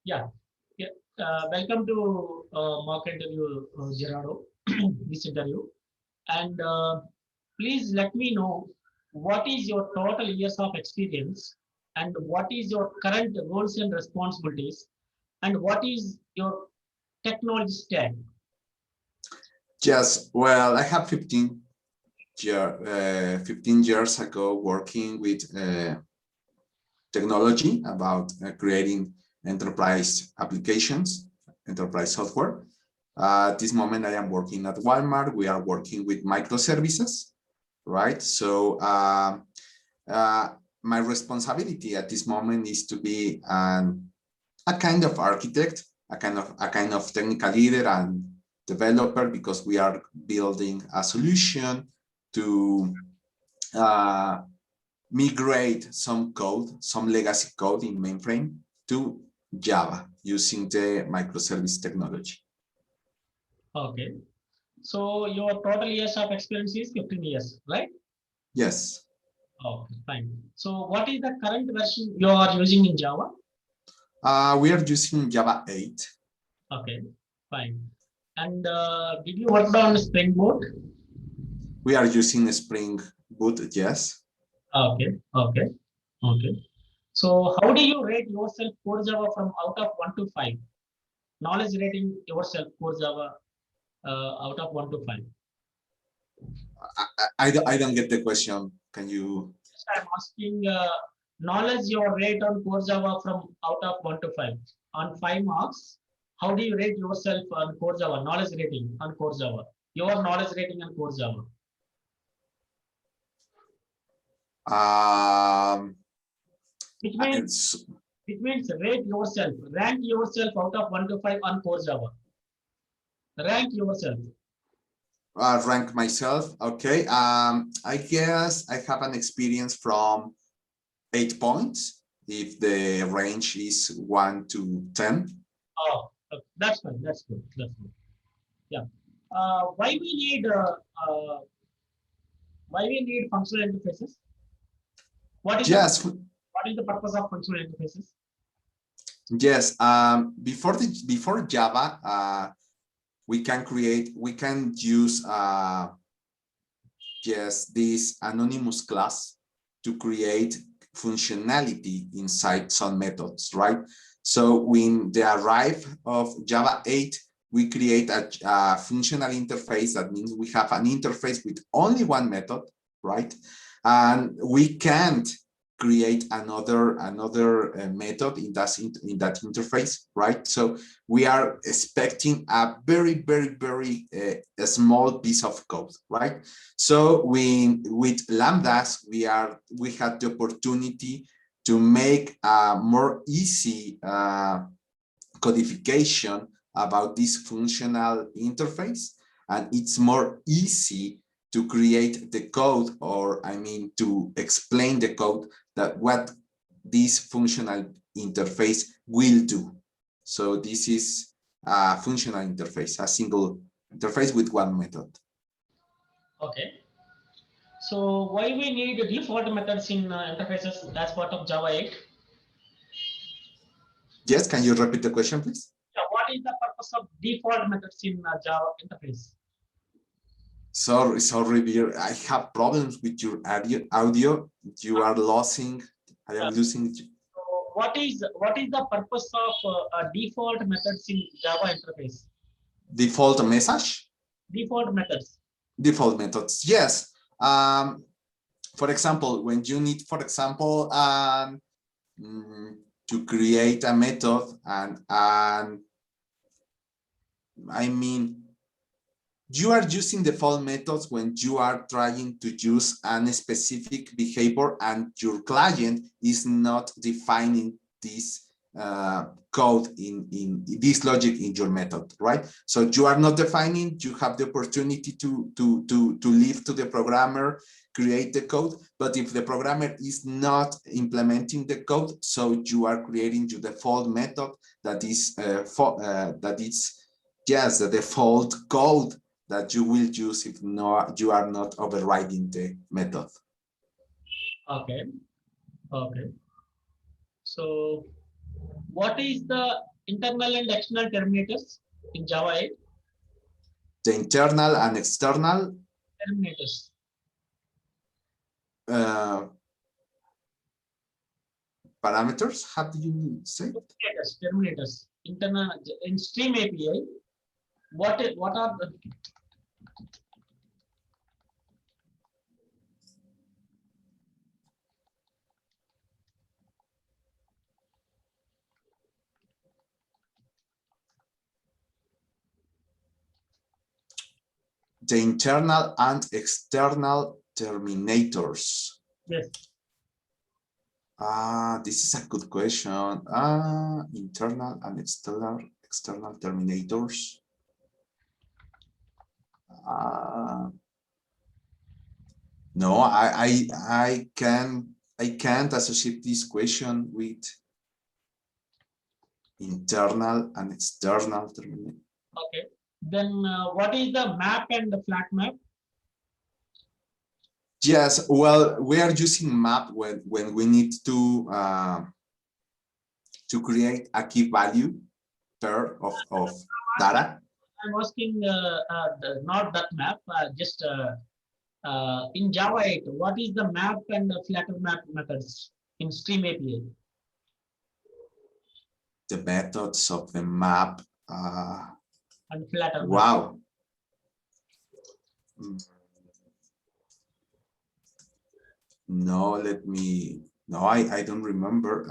Yeah, yeah. Welcome to mock interview, Gerardo. This interview, and please let me know what is your total years of experience, and what is your current roles and responsibilities, and what is your technology stack. Yes, well, I have 15 years ago working with technology about creating enterprise applications, enterprise software. At this moment, I am working at Walmart. We are working with microservices, right? So my responsibility at this moment is to be a kind of architect, a kind of technical leader and developer, because we are building a solution to migrate some code, some legacy code in mainframe to Java using the microservice technology. Okay, so your total years of experience is 15 years, right? Yes. Okay, fine. So what is the current version you are using in Java? We are using Java 8. Okay, fine. And did you work on Spring Boot? We are using Spring Boot, yes. Okay, okay, okay. So how do you rate yourself core Java from out of 1 to 5? Knowledge rating yourself core Java out of 1 to 5. I don't get the question. Can you? I'm asking knowledge your rate on core Java from out of 1 to 5. On 5 marks, how do you rate yourself on core Java? Knowledge rating on core Java. Your knowledge rating on core Java. Which means rate yourself, rank yourself out of 1 to 5 on core Java. Rank yourself. Rank myself. Okay. I guess I have an experience from 8 points if the range is 1 to 10. Oh, that's fine. That's good. That's good. Yeah. Why we need functional interfaces? What is the purpose of functional interfaces? Yes. Before Java, we can use this anonymous class to create functionality inside some methods, right? So when the arrive of Java 8, we create a functional interface. That means we have an interface with only one method, right? And we can't create another method in that interface, right? So we are expecting a very a small piece of code, right? So with lambdas we had the opportunity to make a more easy codification about this functional interface, and it's more easy to create the code, or I mean to explain the code that what this functional interface will do. So this is a functional interface, a single interface with one method. Okay. So why we need default methods in interfaces as part of Java 8? Yes, can you repeat the question, please? Yeah, what is the purpose of default methods in Java interface? Sorry, dear. I have problems with your audio. You are losing. I am losing. So what is the purpose of default methods in Java interface? Default message? Default methods. Default methods. Yes. For example, when you need, for example, to create a method, and I mean, you are using default methods when you are trying to use a specific behavior and your client is not defining this code in this logic in your method, right? So you are not defining, you have the opportunity to leave to the programmer, create the code, but if the programmer is not implementing the code, so you are creating your default method that is yes, the default code that you will use if you are not overriding the method. Okay. Okay. So what is the internal and external terminators in Java 8. The internal and external Terminators. Parameters. How do you say? Terminators. Internal in Stream API. What are the internal and external terminators? Yes. This is a good question. Internal and external terminators. No, I can't associate this question with internal and external terminator. Okay. Then what is the map and the flat map? Yes, well, we are using map when we need to create a key value pair of data. I'm asking not that map, just in Java 8, what is the map and the flatter map methods in Stream API? The methods of the map. And flatter map. Wow. No, I don't remember.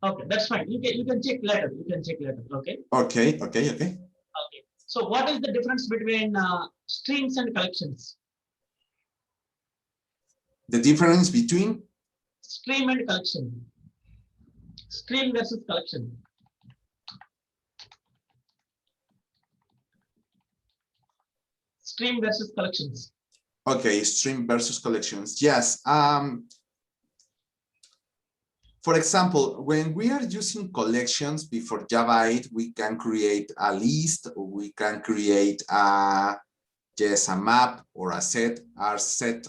Okay, that's fine. You can check later. You can check later. Okay. Okay. Okay. So what is the difference between streams and collections? The difference between Stream and collection. Stream versus collection. Stream versus collections. Okay, stream versus collections. Yes. For example, when we are using collections before Java 8, we can create a list, or we can create a map or a set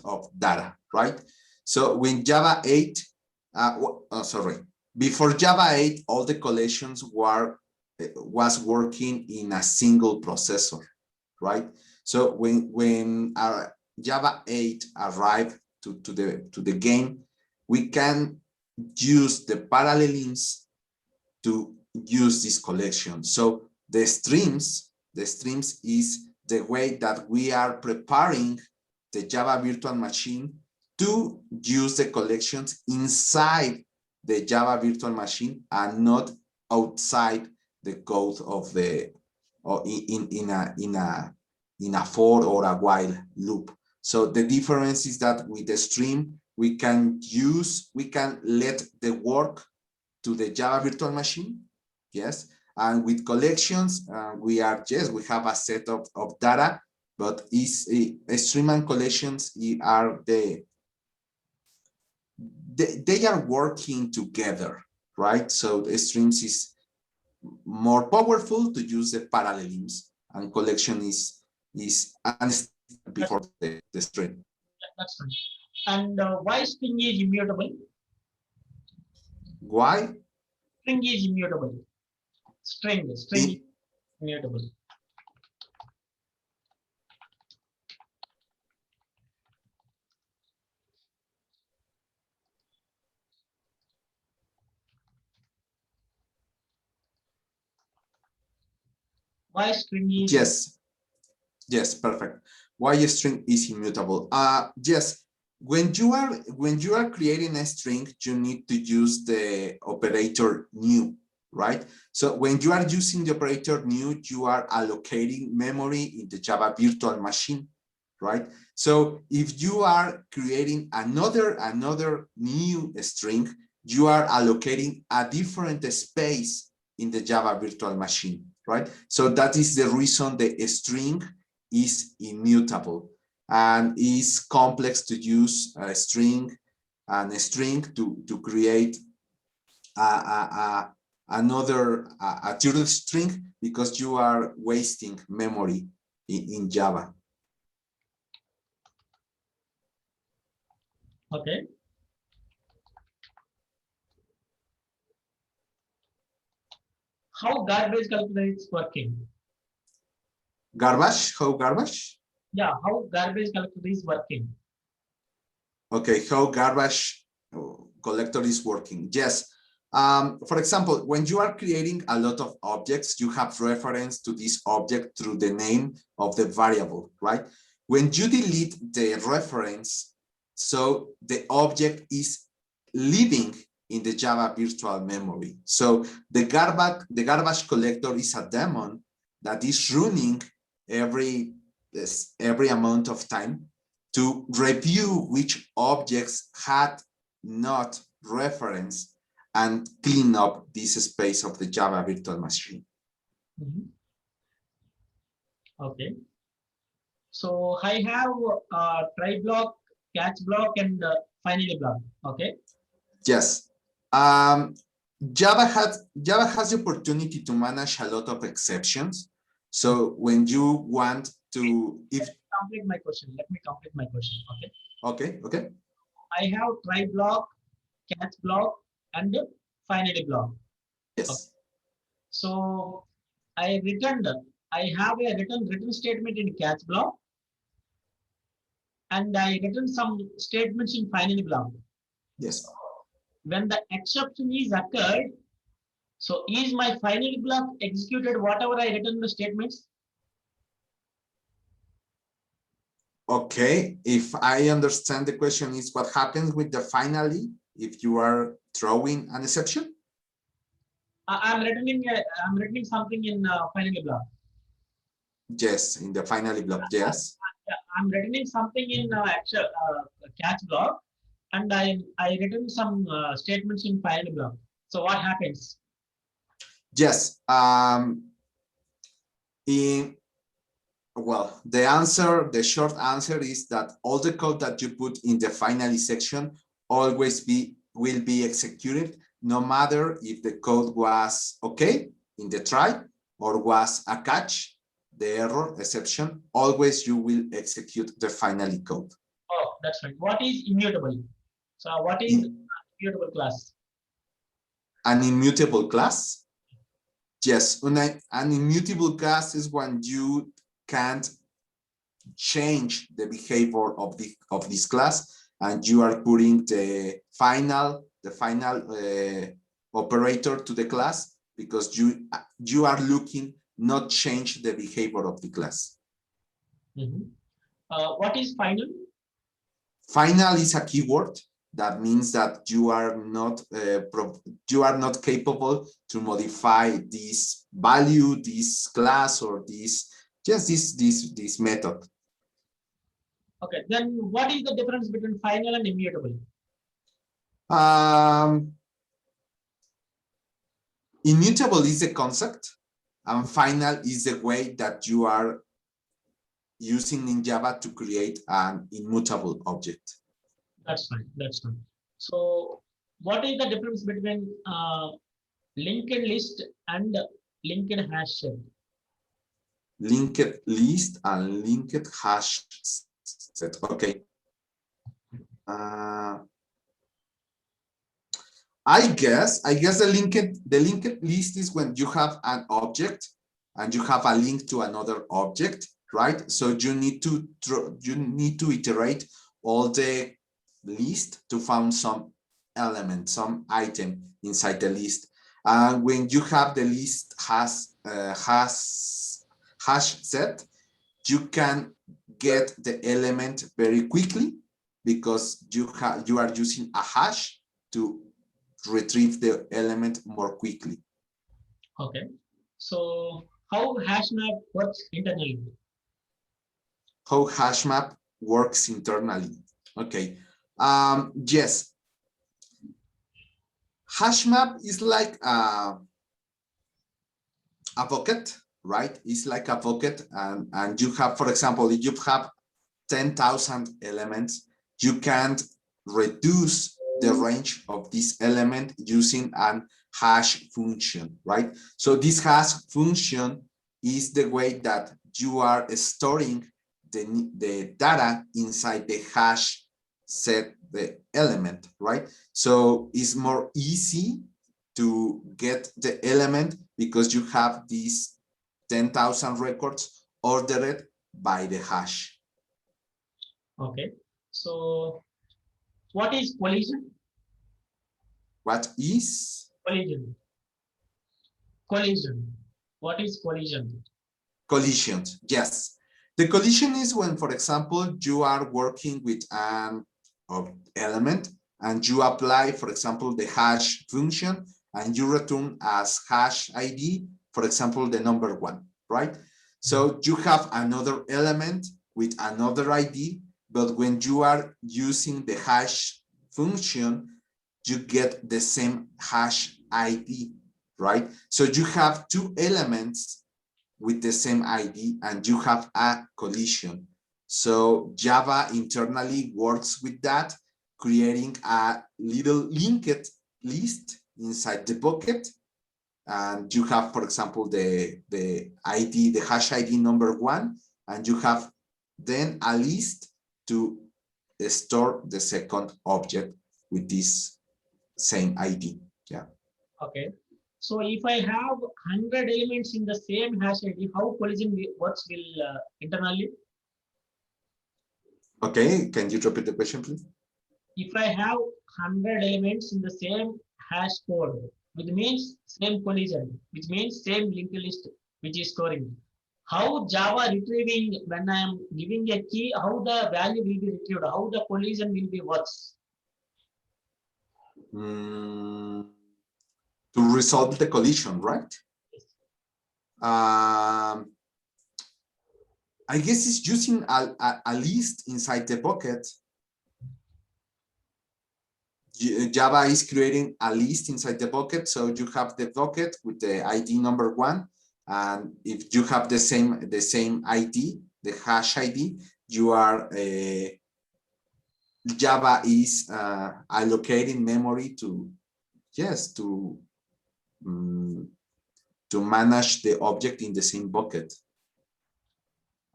of data, right? So when Java 8, before Java 8, all the collections was working in a single processor, right? So when our Java 8 arrived to the game, we can use the parallelisms to use this collection. So the streams is the way that we are preparing the Java virtual machine to use the collections inside the Java virtual machine and not outside the code of the or in a for or a while loop. So the difference is that with the stream, we can let the work to the Java virtual machine, yes. And with collections, we have a set of data, but stream and collections are they are working together, right? So the streams is more powerful to use the parallelisms, and collection is before the stream. That's fine. And why string is immutable? Why? String is immutable. String is immutable. Why string is yes, perfect. Why a string is immutable? Yes, when you are creating a string, you need to use the operator new, right? So when you are using the operator new, you are allocating memory in the Java virtual machine, right? So if you are creating another new string, you are allocating a different space in the Java virtual machine, right? So that is the reason the string is immutable and is complex to use a string to create another third string, because you are wasting memory in Java. okay. how garbage collector is working. Garbage, how garbage? Yeah, how garbage collector is working. Okay, how garbage collector is working. Yes. For example, when you are creating a lot of objects, you have reference to this object through the name of the variable, right? When you delete the reference, so the object is living in the Java virtual memory. So the garbage collector is a daemon that is running every amount of time to review which objects had not reference and clean up this space of the Java virtual machine. Mm-hmm. Okay. So I have try block, catch block, and finally block. Okay. Yes. Java has the opportunity to manage a lot of exceptions. So when you want to, if complete my question, let me complete my question. Okay. Okay. I have try block, catch block, and finally block. Yes. Okay. So I have a written statement in catch block, and I written some statements in finally block. Yes. When the exception is occurred, so is my finally block executed whatever I written in the statements? Okay, if I understand the question is what happens with the finally if you are throwing an exception? I'm writing something in finally block. Yes, in the finally block, yes. I'm writing something in catch block, and I written some statements in finally block. So what happens? Yes. Well, the short answer is that all the code that you put in the finally section always will be executed, no matter if the code was okay in the try or was a catch, the error exception, always you will execute the finally code. Oh, that's right. What is immutable? So what is immutable class? An immutable class? Yes, an immutable class is when you can't change the behavior of this class, and you are putting the final operator to the class because you are looking not change the behavior of the class. Mm-hmm. What is final? Final is a keyword that means that you are not capable to modify this value, this class, or this method. Okay, then what is the difference between final and immutable? Immutable is the concept, and final is the way that you are using in Java to create an immutable object. That's fine. That's fine. So, what is the difference between linked list and linked hash set? Linked list and linked hash set. Okay. I guess the linked list is when you have an object and you have a link to another object, right? So you need to iterate all the list to find some element, some item inside the list. And when you have the list has hash set, you can get the element very quickly because you are using a hash to retrieve the element more quickly. Okay. So, how HashMap works internally? How HashMap works internally. Okay. Yes. HashMap is like a bucket, right? It's like a bucket, and you have, for example, if you have 10,000 elements, you can't reduce the range of this element using an hash function, right? So this hash function is the way that you are storing the data inside the hash set, the element, right? So it's more easy to get the element because you have these 10,000 records ordered by the hash. Okay. So what is collision? What is Collision. Collision. What is collision? collisions? Yes. The collision is when, for example, you are working with an element and you apply, for example, the hash function and you return as hash ID, for example, the number 1, right? So you have another element with another ID, but when you are using the hash function, you get the same hash ID, right? So you have two elements with the same ID and you have a collision. So Java internally works with that, creating a little linked list inside the bucket. And you have, for example, the ID, the hash ID number 1, and you have then a list to store the second object with this same ID. Yeah. Okay. So if I have 100 elements in the same hash ID, how collision works will internally? Okay, can you repeat the question, please? If I have 100 elements in the same hash code, which means same collision, which means same linked list, which is storing. How Java retrieving when I am giving a key, how the value will be retrieved, how the collision will be works. To resolve the collision, right? I guess it's using a list inside the bucket. Java is creating a list inside the bucket. So you have the bucket with the ID number 1. And if you have the same ID, the hash ID, you are Java is allocating memory to, yes, to manage the object in the same bucket.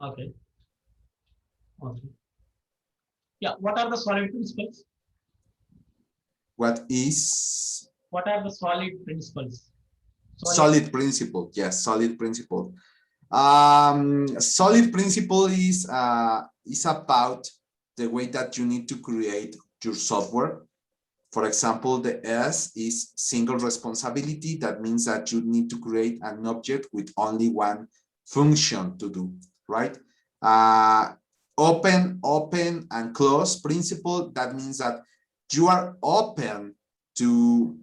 Okay. Okay. Yeah. What are the solid principles? What is? What are the solid principles? Solid principle. Yes, solid principle. Solid principle is about the way that you need to create your software. For example, the S is single responsibility. That means that you need to create an object with only one function to do, right? Open, and close principle. That means that you are open to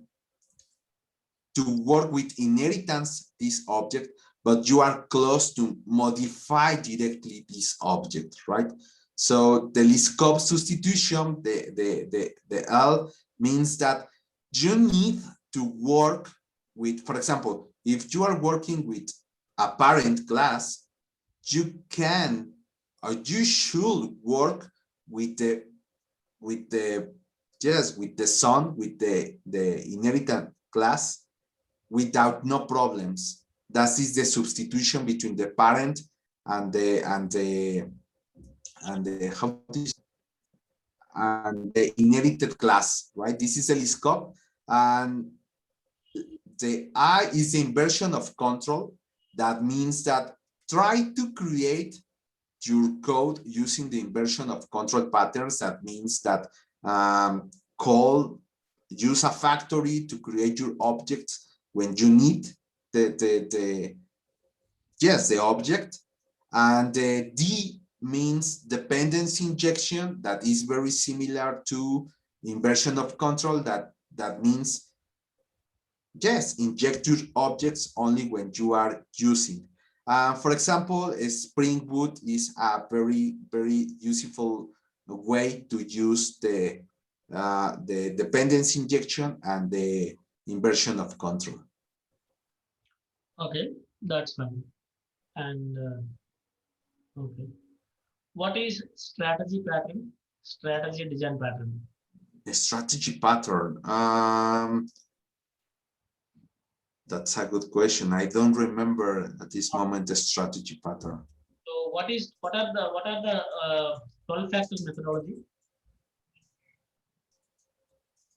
work with inheritance this object, but you are close to modify directly this object, right? So the scope substitution, the L, means that you need to work with, for example, if you are working with a parent class, you can or you should work with the son, with the inheritance class without no problems. That is the substitution between the parent and the inherited class, right? This is a scope, and the I is the inversion of control. That means that try to create your code using the inversion of control patterns. That means that use a factory to create your objects when you need the object. And the D means dependency injection. That is very similar to inversion of control. That means, yes, inject your objects only when you are using. For example, Spring Boot is a very, very useful way to use the dependency injection and the inversion of control. Okay, that's fine. And okay, what is strategy pattern? Strategy design pattern. The strategy pattern. That's a good question. I don't remember at this moment the strategy pattern. So what are the 12 factor methodology?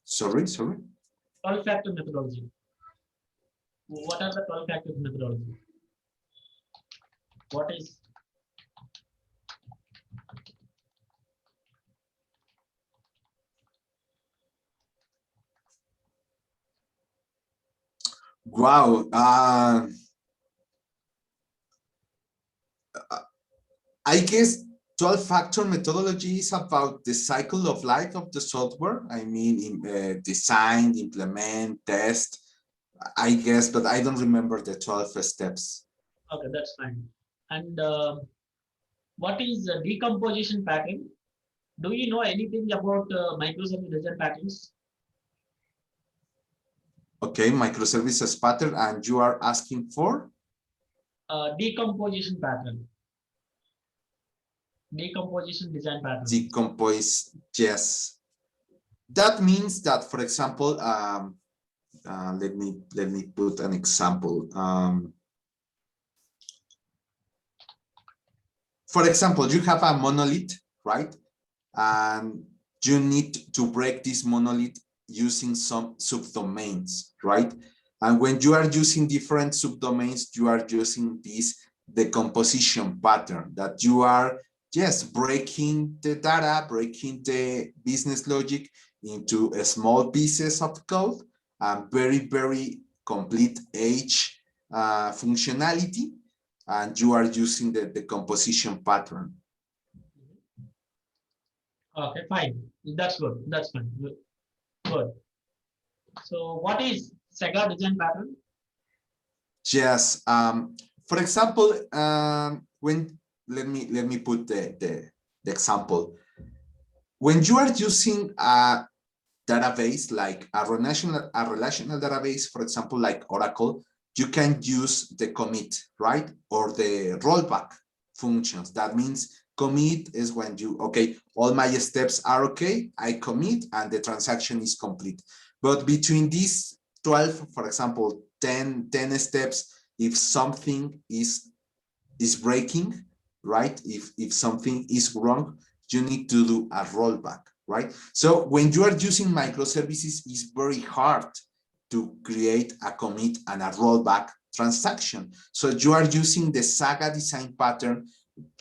Sorry. 12 factor methodology. What are the 12 factors methodology? What is Wow. I guess 12-factor methodology is about the cycle of life of the software. I mean, design, implement, test, I guess, but I don't remember the 12 steps. okay? That's fine. And what is decomposition pattern? Do you know anything about microservice design patterns? Okay, microservices pattern, and you are asking for? Decomposition pattern. Decomposition design pattern. Decompose, yes. That means that, for example, let me put an example. For example, you have a monolith, right? And you need to break this monolith using some subdomains, right? And when you are using different subdomains, you are using this decomposition pattern that you are just breaking the data, breaking the business logic into small pieces of code and very complete edge functionality, and you are using the decomposition pattern. Okay, fine. That's good. That's fine. Good. So, what is Saga design pattern? Yes. For example, when let me put the example. When you are using a database like a relational database, for example, like Oracle, you can use the commit, right? Or the rollback functions. That means commit is when you, okay, all my steps are okay, I commit and the transaction is complete. But between these 12, for example, 10 steps, if something is breaking, right? If something is wrong, you need to do a rollback, right? So when you are using microservices, it's very hard to create a commit and a rollback transaction. So you are using the Saga design pattern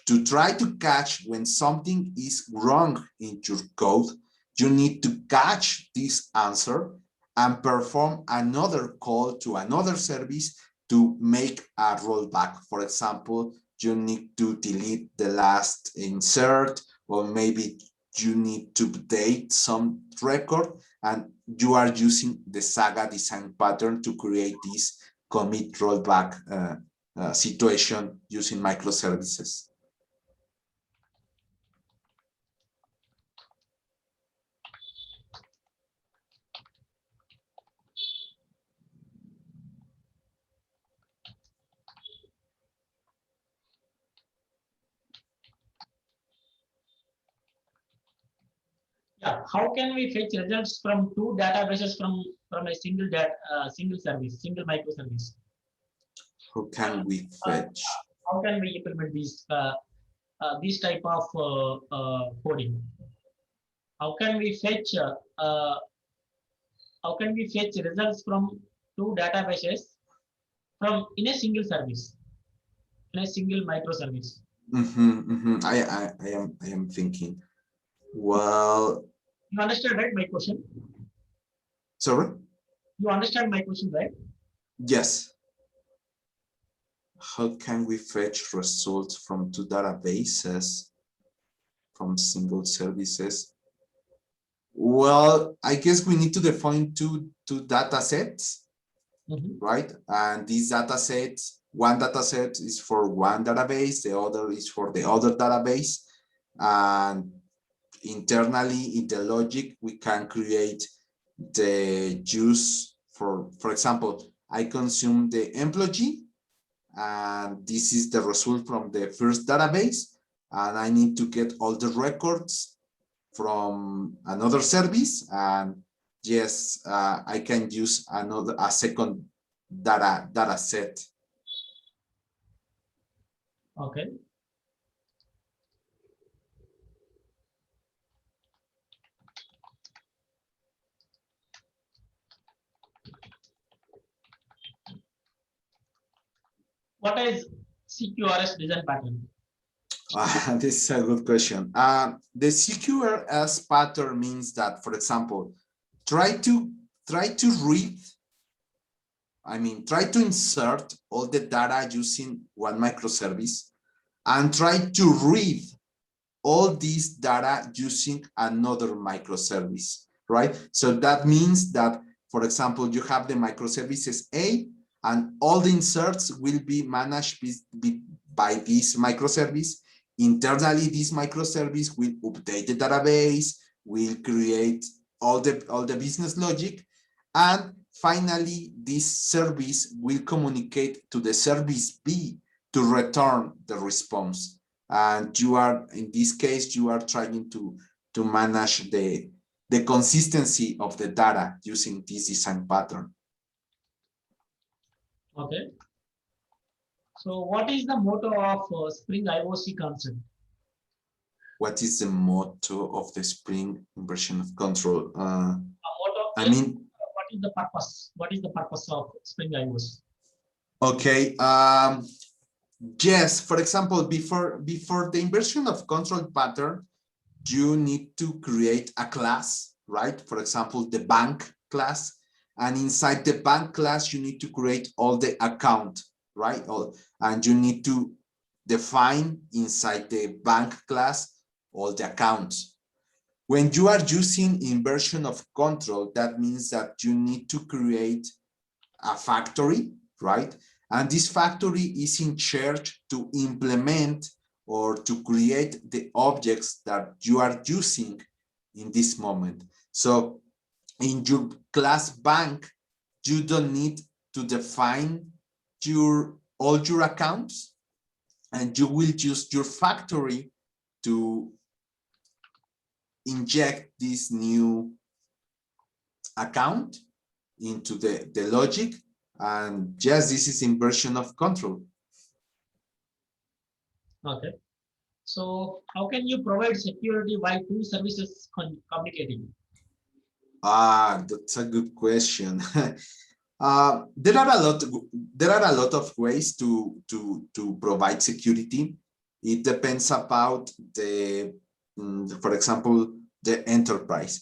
to try to catch when something is wrong in your code. You need to catch this answer and perform another call to another service to make a rollback. For example, you need to delete the last insert, or maybe you need to update some record, and you are using the Saga design pattern to create this commit rollback situation using microservices. Yeah. How can we fetch results from two databases from a single service, single microservice? How can we fetch? How can we implement these type of coding? How can we fetch how can we fetch results from two databases from in a single service, in a single microservice? I am thinking. Well, You understand, right, my question? sorry. You understand my question, right? Yes. How can we fetch results from two databases from single services? Well, I guess we need to define two data sets, right? And these data sets, one data set is for one database, the other is for the other database. And internally in the logic, we can create the use for example, I consume the employee, and this is the result from the first database, and I need to get all the records from another service, and yes, I can use a second data set. Okay. What is CQRS design pattern? This is a good question. The CQRS pattern means that, for example, try to read, try to insert all the data using one microservice and try to read all these data using another microservice, right? So that means that, for example, you have the microservices A and all the inserts will be managed by this microservice. Internally, this microservice will update the database, will create all the business logic, and finally, this service will communicate to the service B to return the response. And you are, in this case, you are trying to manage the consistency of the data using this design pattern. Okay. So what is the motto of Spring IOC concept? What is the motto of the Spring version of control? Motto, I mean, what is the purpose? What is the purpose of Spring IOC? Okay. Yes, for example, before the inversion of control pattern, you need to create a class, right? For example, the bank class. And inside the bank class, you need to create all the account, right? And you need to define inside the bank class all the accounts. When you are using inversion of control, that means that you need to create a factory, right? And this factory is in charge to implement or to create the objects that you are using in this moment. So in your class bank, you don't need to define all your accounts, and you will use your factory to inject this new account into the logic. And yes, this is inversion of control. Okay. So how can you provide security while two services communicating? That's a good question. There are a lot of ways to provide security. It depends about for example, the enterprise.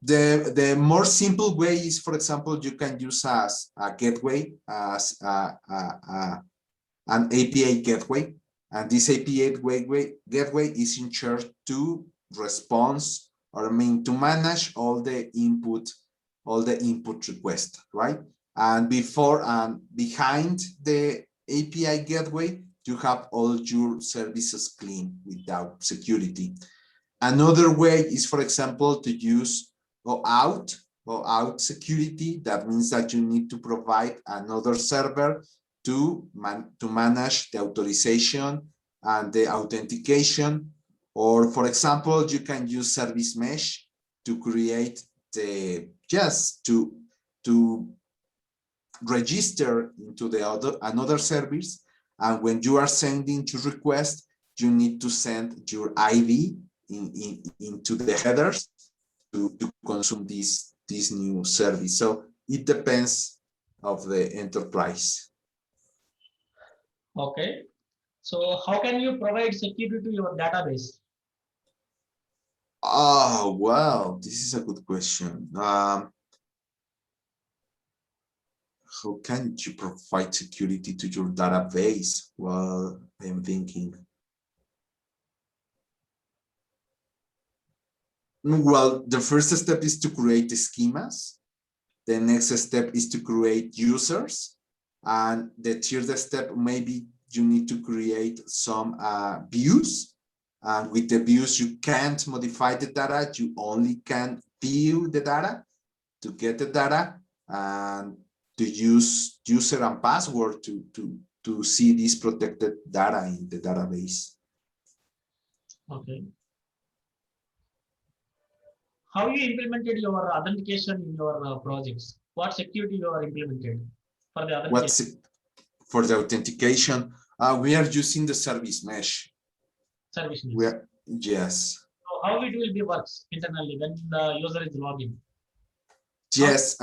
The more simple way is, for example, you can use as a gateway, as an API gateway, and this API gateway is in charge to response, or to manage all the input requests, right? And before and behind the API gateway, you have all your services clean without security. Another way is, for example, to use OAuth security. That means that you need to provide another server to manage the authorization and the authentication. Or, for example, you can use service mesh to create to register into another service. And when you are sending your request, you need to send your ID into the headers to consume this new service. So it depends of the enterprise. Okay. So how can you provide security to your database? Oh, well, this is a good question. How can you provide security to your database? Well, I'm thinking. Well, the first step is to create schemas. The next step is to create users. And the third step, maybe you need to create some views. And with the views, you can't modify the data. You only can view the data to get the data, and to use user and password to see this protected data in the database. Okay. How you implemented your authentication in your projects? What security you are implemented for the authentication? For the authentication? We are using the service mesh. Service mesh. Yes. So how it will be works internally when the user is logging? Yes.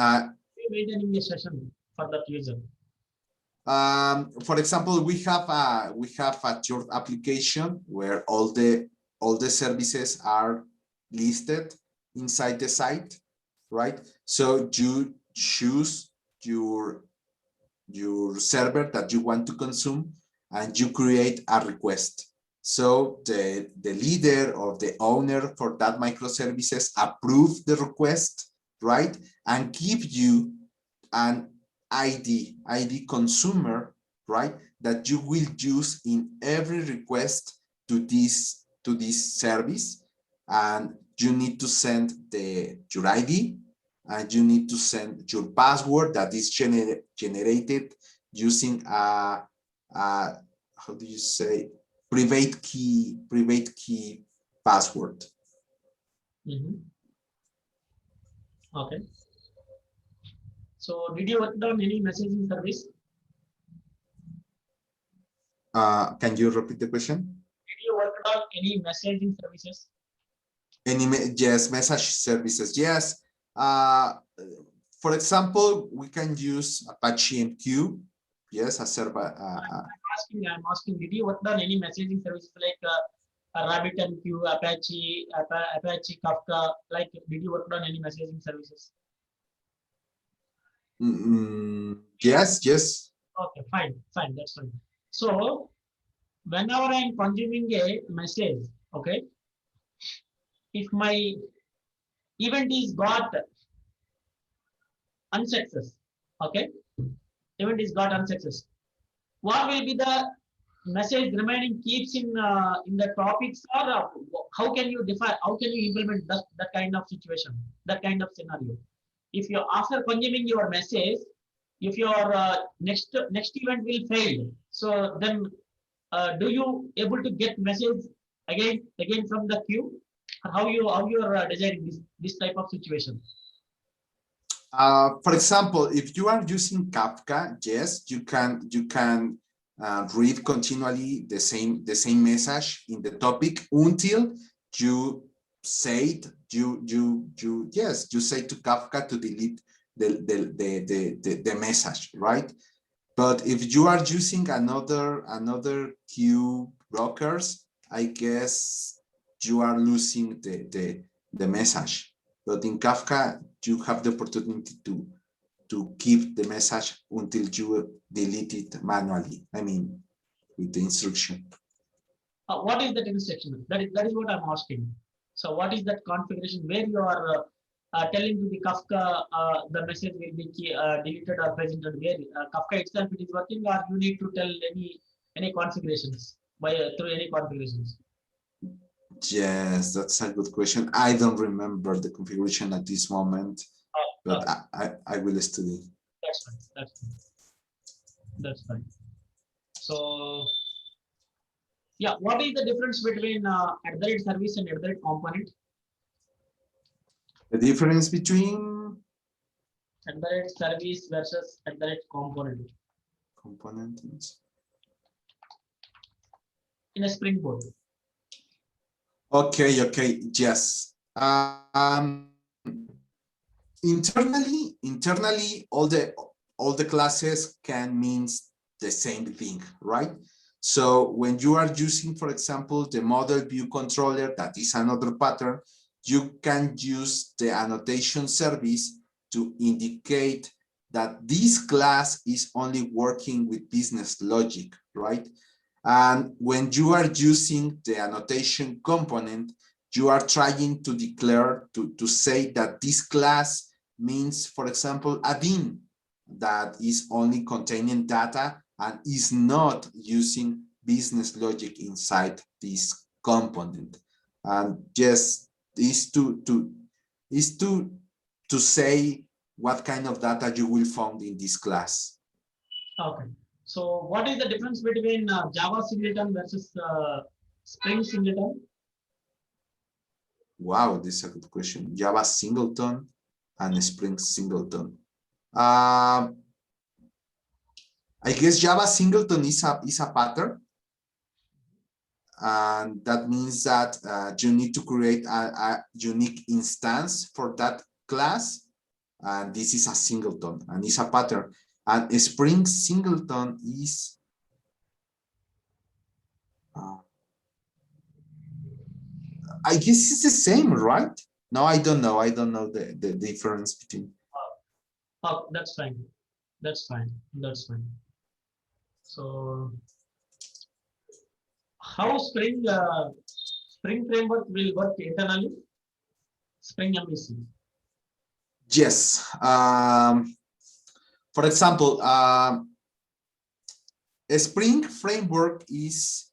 Maintaining a session for that user. For example, we have a third application where all the services are listed inside the site, right? So you choose your server that you want to consume, and you create a request. So the leader or the owner for that microservices approve the request, right? And give you an ID consumer, right? That you will use in every request to this service. And you need to send your ID, and you need to send your password that is generated using how do you say, private key password. Okay. So did you work on any messaging service? Can you repeat the question? Did you work on any messaging services? Yes, message services. Yes. For example, we can use Apache MQ. Yes, a server. I'm asking, did you work on any messaging services like RabbitMQ, Apache Kafka? Like, did you work on any messaging services? Yes, yes. Okay, fine, that's fine. So, whenever I'm consuming a message, okay, if my event is got unsuccess, okay, event is got unsuccess, what will be the message remaining keeps in the topics, or how can you define, how can you implement that kind of situation, that kind of scenario? If you, after consuming your message, if your next event will fail, so then do you able to get message again from the queue? How you are designing this type of situation? For example, if you are using Kafka, yes, you can read continually the same message in the topic until you say you say to Kafka to delete the message, right? But if you are using another queue brokers, I guess you are losing the message. But in Kafka, you have the opportunity to keep the message until you delete it manually. I mean, with the instruction. What is that instruction? That is what I'm asking. So what is that configuration where you are telling to the Kafka the message will be deleted or presented, where Kafka itself it is working, or you need to tell any configurations by through any configurations? Yes, that's a good question. I don't remember the configuration at this moment, but I will study. That's fine. That's fine. So yeah, what is the difference between @ service and @ component? The difference between @ service versus @ component components in a Spring Boot. Okay, yes. Internally, all the classes can mean the same thing, right? So when you are using, for example, the model view controller, that is another pattern, you can use the annotation service to indicate that this class is only working with business logic, right? And when you are using the annotation component, you are trying to declare, to say that this class means, for example, a bin that is only containing data and is not using business logic inside this component. And just is to say what kind of data you will find in this class. Okay. So what is the difference between Java singleton versus Spring singleton? Wow, this is a good question. Java singleton and Spring singleton. I guess Java singleton is a pattern. And that means that you need to create a unique instance for that class. And this is a singleton and it's a pattern. And a Spring singleton is I guess it's the same, right? No, I don't know. I don't know the difference between. Oh, that's fine. That's fine. That's fine. So, how Spring framework will work internally? Spring MEC. Yes. For example, a Spring framework is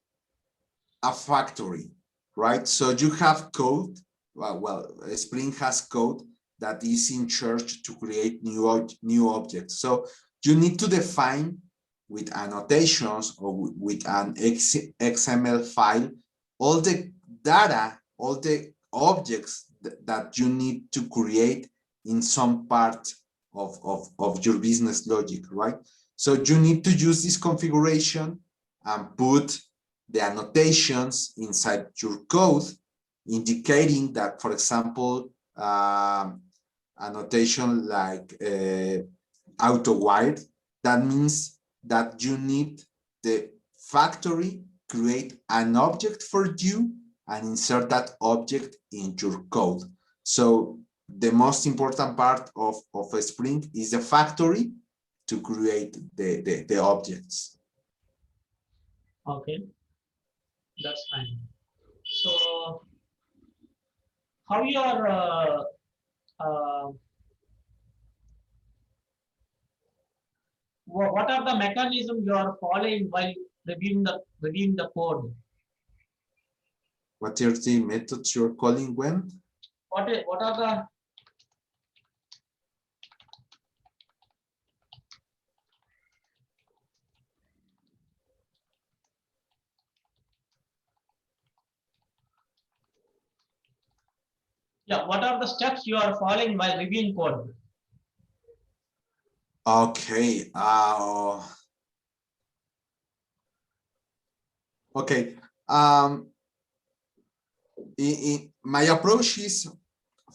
a factory, right? So you have code. Well, Spring has code that is in charge to create new objects. So you need to define with annotations or with an XML file all the data, all the objects that you need to create in some part of your business logic, right? So you need to use this configuration and put the annotations inside your code, indicating that, for example, annotation like auto-wired, that means that you need the factory create an object for you and insert that object in your code. So the most important part of a Spring is the factory to create the objects. Okay, that's fine. So, how you are what are the mechanisms you are following while reviewing the code? What are the methods you're calling when? What are the what are the steps you are following while reviewing code? Okay. Okay. My approach is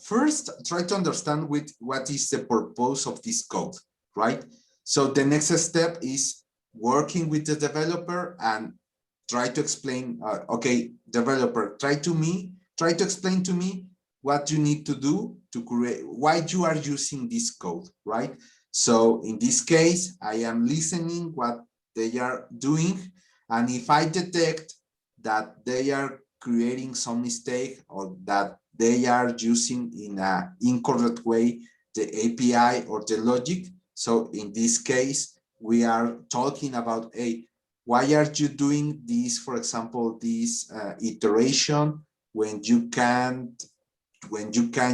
first try to understand what is the purpose of this code, right? So the next step is working with the developer and try to explain, okay, developer, try to explain to me what you need to do to create, why you are using this code, right? So in this case, I am listening what they are doing. And if I detect that they are creating some mistake or that they are using in an incorrect way the API or the logic. So in this case, we are talking about, hey, why are you doing this, for example, this iteration when you can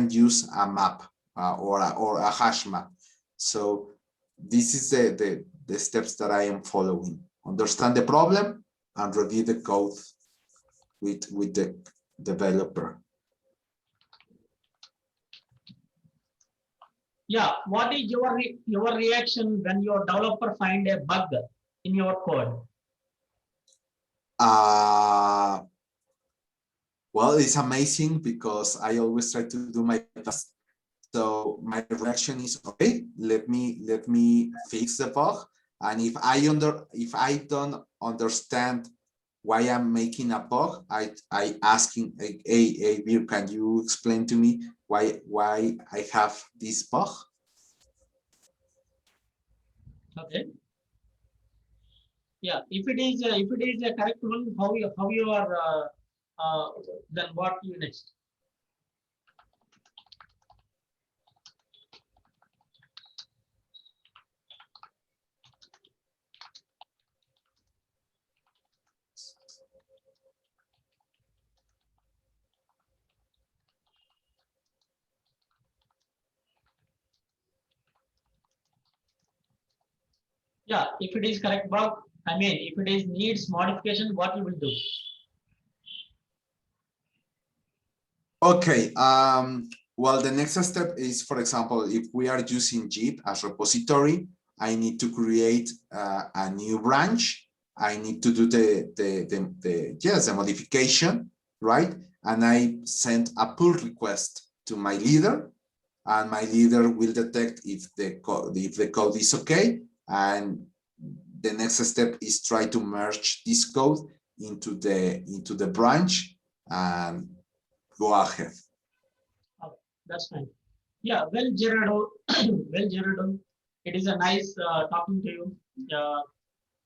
use a map or a hash map? So this is the steps that I am following. Understand the problem and review the code with the developer. Yeah, what is your reaction when your developer find a bug in your code? Well, it's amazing because I always try to do my best. So my reaction is, okay, let me fix the bug. And if I don't understand why I'm making a bug, I asking, hey, Vir, can you explain to me why I have this bug? Okay. Yeah, if it is a correct one, how you are then what you next? Yeah, if it is correct bug, I mean, if it is needs modification, what you will do? Okay. Well, the next step is, for example, if we are using Git as repository, I need to create a new branch. I need to do the modification, right? And I send a pull request to my leader, and my leader will detect if the code is okay, and the next step is try to merge this code into the branch and go ahead. Oh, that's fine. Yeah, well, Gerardo, well, Gerardo, it is a nice talking to you.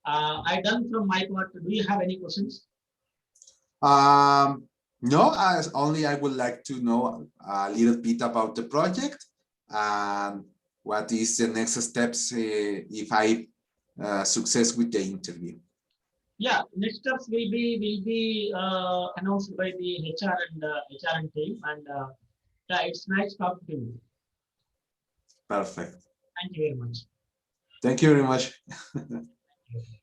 I done from my part. Do you have any questions? No, as only I would like to know a little bit about the project and what is the next steps if I success with the interview. Yeah, next steps will be announced by the HR and team, and yeah, it's nice talking to you. Perfect. Thank you very much. Thank you very much. Thank you.